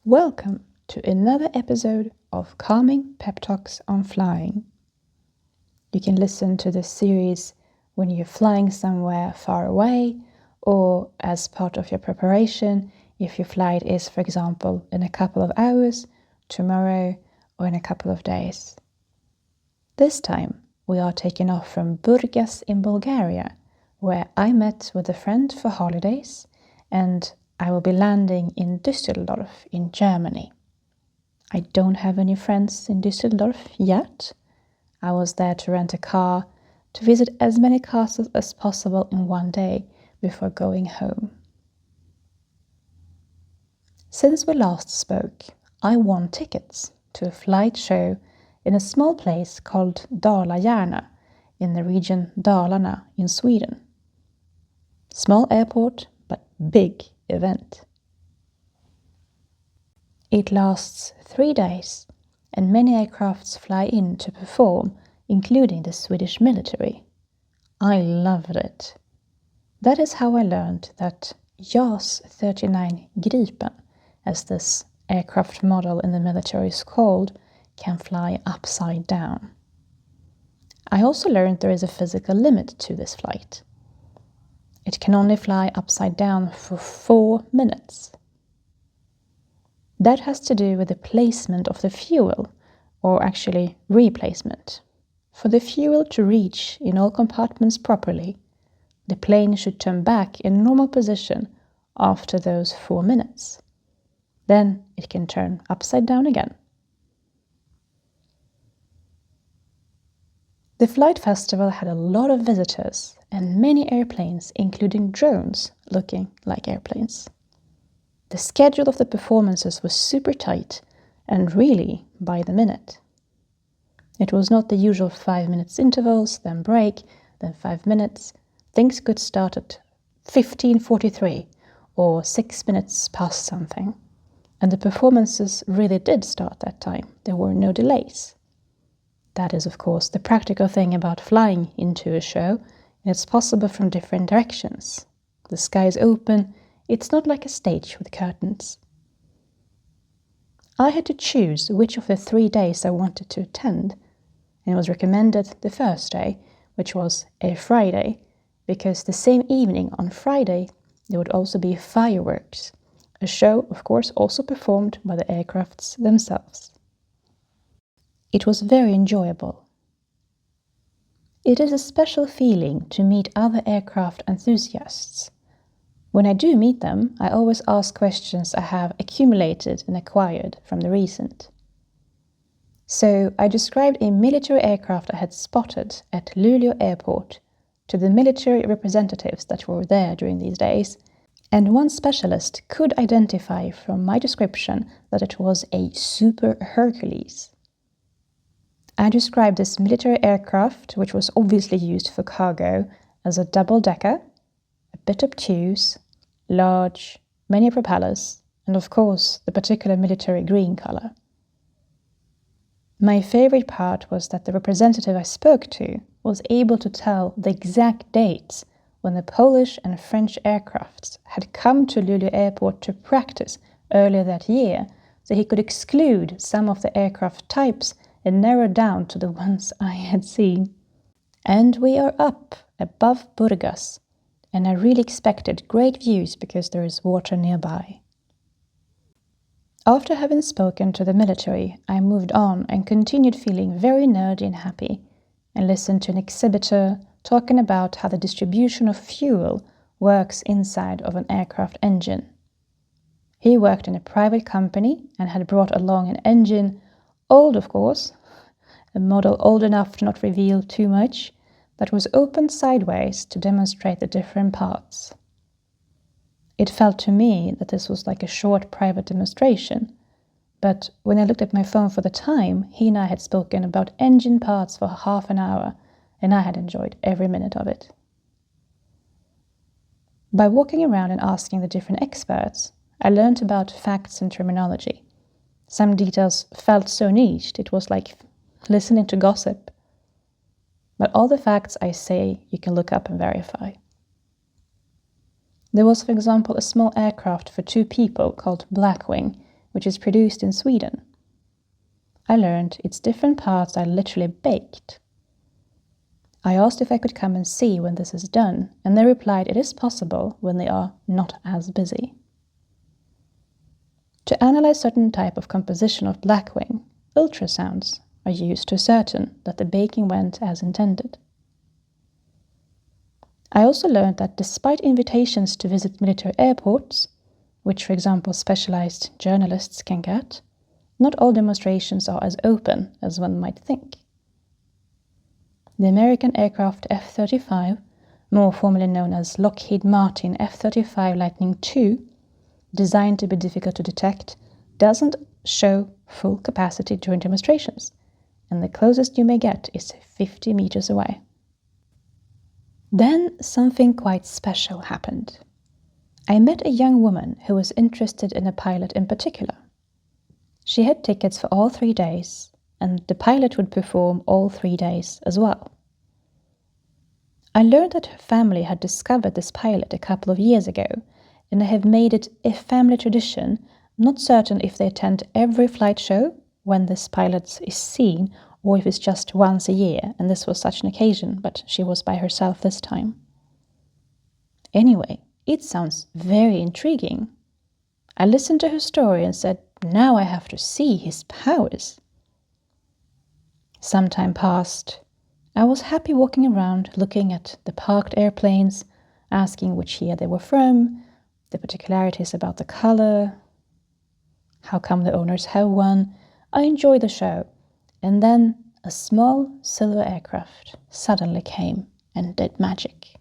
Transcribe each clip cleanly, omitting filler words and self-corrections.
Welcome to another episode of Calming Pep Talks on Flying. You can listen to this series when you're flying somewhere far away or as part of your preparation if your flight is, for example, in a couple of hours, tomorrow, or in a couple of days. This time we are taking off from Burgas in Bulgaria, where I met with a friend for holidays, and I will be landing in Düsseldorf in Germany. I don't have any friends in Düsseldorf yet. I was there to rent a car to visit as many castles as possible in one day before going home. Since we last spoke, I won tickets to a flight show in a small place called Dala-Järna in the region Dalarna in Sweden. Small airport, but big event. It lasts 3 days, and many aircrafts fly in to perform, including the Swedish military. I loved it. That is how I learned that JAS 39 Gripen, as this aircraft model in the military is called, can fly upside down. I also learned there is a physical limit to this flight. It can only fly upside down for 4 minutes. That has to do with the placement of the fuel, or actually replacement. For the fuel to reach in all compartments properly, the plane should turn back in normal position after those 4 minutes. Then it can turn upside down again. The flight festival had a lot of visitors and many airplanes, including drones looking like airplanes. The schedule of the performances was super tight and really by the minute. It was not the usual 5 minutes intervals, then break, then 5 minutes. Things could start at 15:43 or 6 minutes past something. And the performances really did start that time. There were no delays. That is, of course, the practical thing about flying into a show, and it's possible from different directions. The sky is open, it's not like a stage with curtains. I had to choose which of the 3 days I wanted to attend, and it was recommended the first day, which was a Friday, because the same evening on Friday there would also be fireworks, a show, of course, also performed by the aircrafts themselves. It was very enjoyable. It is a special feeling to meet other aircraft enthusiasts. When I do meet them, I always ask questions I have accumulated and acquired from the recent. So I described a military aircraft I had spotted at Luleå airport to the military representatives that were there during these days, and one specialist could identify from my description that it was a Super Hercules. I described this military aircraft, which was obviously used for cargo, as a double-decker, a bit obtuse, large, many propellers, and of course the particular military green color. My favorite part was that the representative I spoke to was able to tell the exact dates when the Polish and French aircrafts had come to Luleå airport to practice earlier that year, so he could exclude some of the aircraft types and narrow down to the ones I had seen. And we are up above Burgas, and I really expected great views because there is water nearby. After having spoken to the military, I moved on and continued feeling very nerdy and happy, and listened to an exhibitor talking about how the distribution of fuel works inside of an aircraft engine. He worked in a private company and had brought along an engine, old of course, a model old enough to not reveal too much, that was opened sideways to demonstrate the different parts. It felt to me that this was like a short private demonstration, but when I looked at my phone for the time, he and I had spoken about engine parts for half an hour, and I had enjoyed every minute of it. By walking around and asking the different experts, I learned about facts and terminology. Some details felt so niched, it was like listening to gossip. But all the facts I say you can look up and verify. There was, for example, a small aircraft for 2 people called Blackwing, which is produced in Sweden. I learned its different parts are literally baked. I asked if I could come and see when this is done, and they replied it is possible when they are not as busy. To analyze certain type of composition of blackwing, ultrasounds are used to ascertain that the baking went as intended. I also learned that despite invitations to visit military airports, which for example specialized journalists can get, not all demonstrations are as open as one might think. The American aircraft F-35, more formally known as Lockheed Martin F-35 Lightning II, designed to be difficult to detect, doesn't show full capacity during demonstrations, and the closest you may get is 50 meters away. Then something quite special happened. I met a young woman who was interested in a pilot in particular. She had tickets for all 3 days, and the pilot would perform all 3 days as well. I learned that her family had discovered this pilot a couple of years ago, and they have made it a family tradition, not certain if they attend every flight show when this pilot is seen, or if it's just once a year, and this was such an occasion, but she was by herself this time. Anyway, it sounds very intriguing. I listened to her story and said, now I have to see his powers. Some time passed. I was happy walking around, looking at the parked airplanes, asking which year they were from, the particularities about the color, how come the owners have one. I enjoyed the show, and then a small silver aircraft suddenly came and did magic.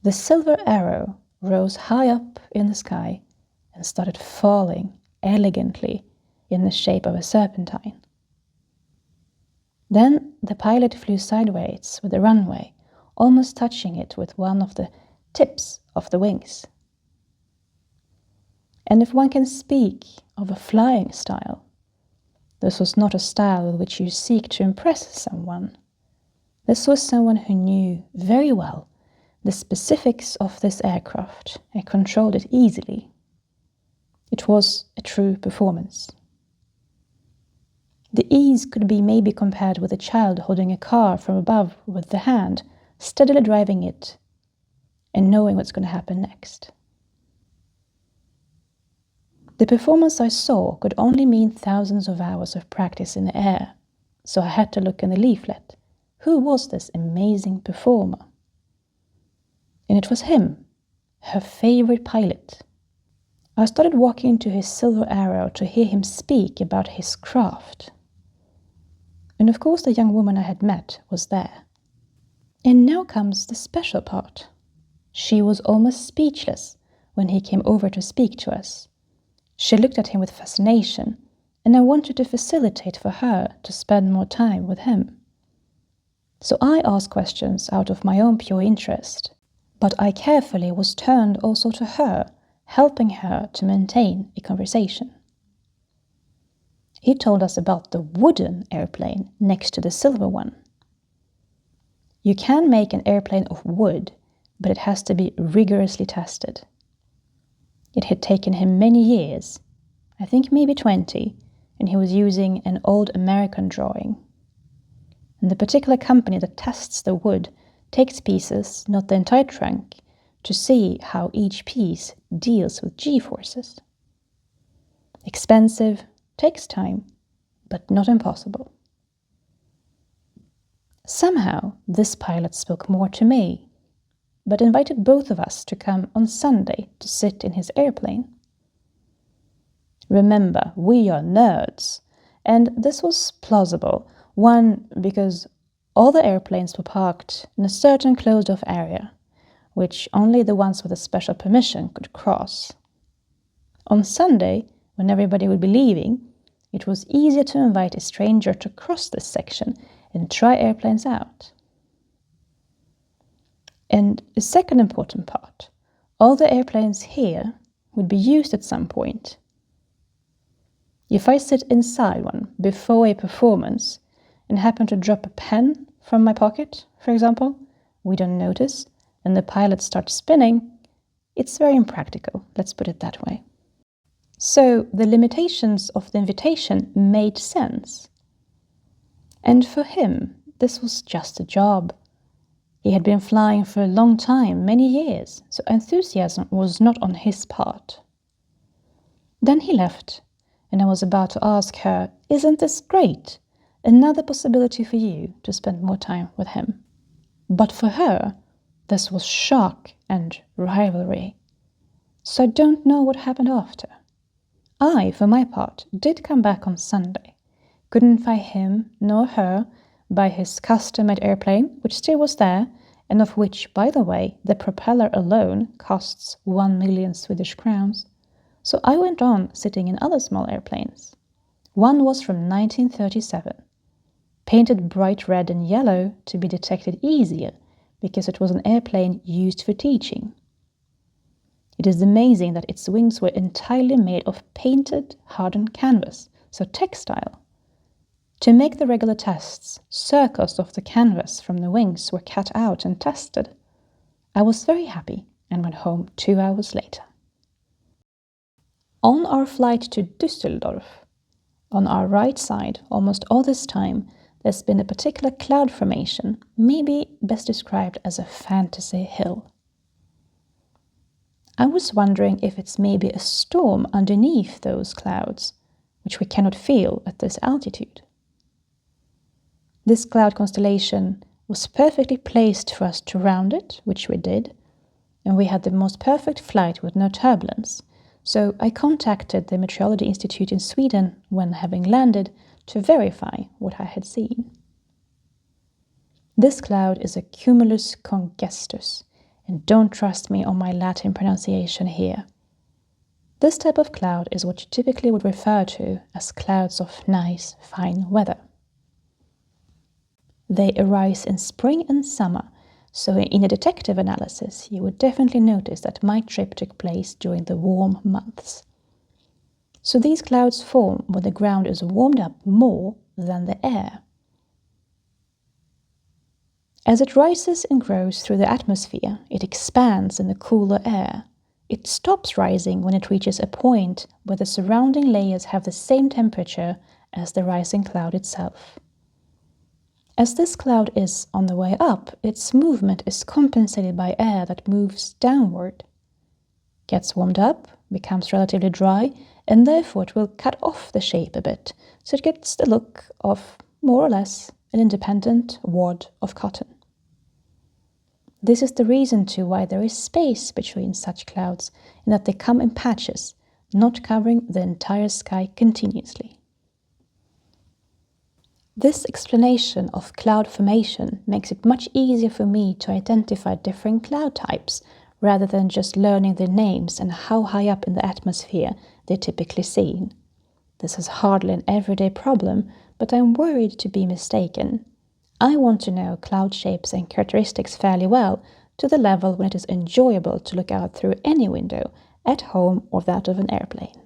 The silver arrow rose high up in the sky and started falling elegantly in the shape of a serpentine. Then the pilot flew sideways with the runway, almost touching it with one of the tips of the wings. And if one can speak of a flying style, this was not a style with which you seek to impress someone. This was someone who knew very well the specifics of this aircraft and controlled it easily. It was a true performance. The ease could be maybe compared with a child holding a car from above with the hand, steadily driving it and knowing what's going to happen next. The performance I saw could only mean thousands of hours of practice in the air, so I had to look in the leaflet. Who was this amazing performer? And it was him, her favorite pilot. I started walking to his silver arrow to hear him speak about his craft. And of course the young woman I had met was there. And now comes the special part. She was almost speechless when he came over to speak to us. She looked at him with fascination, and I wanted to facilitate for her to spend more time with him. So I asked questions out of my own pure interest, but I carefully was turned also to her, helping her to maintain a conversation. He told us about the wooden airplane next to the silver one. You can make an airplane of wood, but it has to be rigorously tested. It had taken him many years, I think maybe 20, and he was using an old American drawing. And the particular company that tests the wood takes pieces, not the entire trunk, to see how each piece deals with G-forces. Expensive, takes time, but not impossible. Somehow, this pilot spoke more to me, but invited both of us to come on Sunday to sit in his airplane. Remember, we are nerds, and this was plausible. One, because all the airplanes were parked in a certain closed-off area, which only the ones with a special permission could cross. On Sunday, when everybody would be leaving, it was easier to invite a stranger to cross this section and try airplanes out. And a second important part, all the airplanes here would be used at some point. If I sit inside one before a performance and happen to drop a pen from my pocket, for example, we don't notice, and the pilot starts spinning, it's very impractical, let's put it that way. So the limitations of the invitation made sense. And for him, this was just a job. He had been flying for a long time, many years, so enthusiasm was not on his part. Then he left, and I was about to ask her, "Isn't this great? Another possibility for you to spend more time with him." But for her, this was shock and rivalry. So I don't know what happened after. I, for my part, did come back on Sunday. Couldn't find him nor her by his custom-made airplane, which still was there, and of which, by the way, the propeller alone costs 1 million Swedish crowns. So I went on sitting in other small airplanes. One was from 1937, painted bright red and yellow to be detected easier because it was an airplane used for teaching. It is amazing that its wings were entirely made of painted, hardened canvas, so textile. To make the regular tests, circles of the canvas from the wings were cut out and tested. I was very happy and went home 2 hours later. On our flight to Düsseldorf, on our right side, almost all this time, there's been a particular cloud formation, maybe best described as a fantasy hill. I was wondering if it's maybe a storm underneath those clouds, which we cannot feel at this altitude. This cloud constellation was perfectly placed for us to round it, which we did, and we had the most perfect flight with no turbulence. So I contacted the Meteorology Institute in Sweden when having landed to verify what I had seen. This cloud is a cumulus congestus, and don't trust me on my Latin pronunciation here. This type of cloud is what you typically would refer to as clouds of nice, fine weather. They arise in spring and summer, so in a detective analysis, you would definitely notice that my trip took place during the warm months. So these clouds form when the ground is warmed up more than the air. As it rises and grows through the atmosphere, it expands in the cooler air. It stops rising when it reaches a point where the surrounding layers have the same temperature as the rising cloud itself. As this cloud is on the way up, its movement is compensated by air that moves downward. Gets warmed up, becomes relatively dry, and therefore it will cut off the shape a bit, so it gets the look of, more or less, an independent wad of cotton. This is the reason too why there is space between such clouds, in that they come in patches, not covering the entire sky continuously. This explanation of cloud formation makes it much easier for me to identify different cloud types, rather than just learning their names and how high up in the atmosphere they're typically seen. This is hardly an everyday problem, but I'm worried to be mistaken. I want to know cloud shapes and characteristics fairly well, to the level when it is enjoyable to look out through any window, at home or that of an airplane.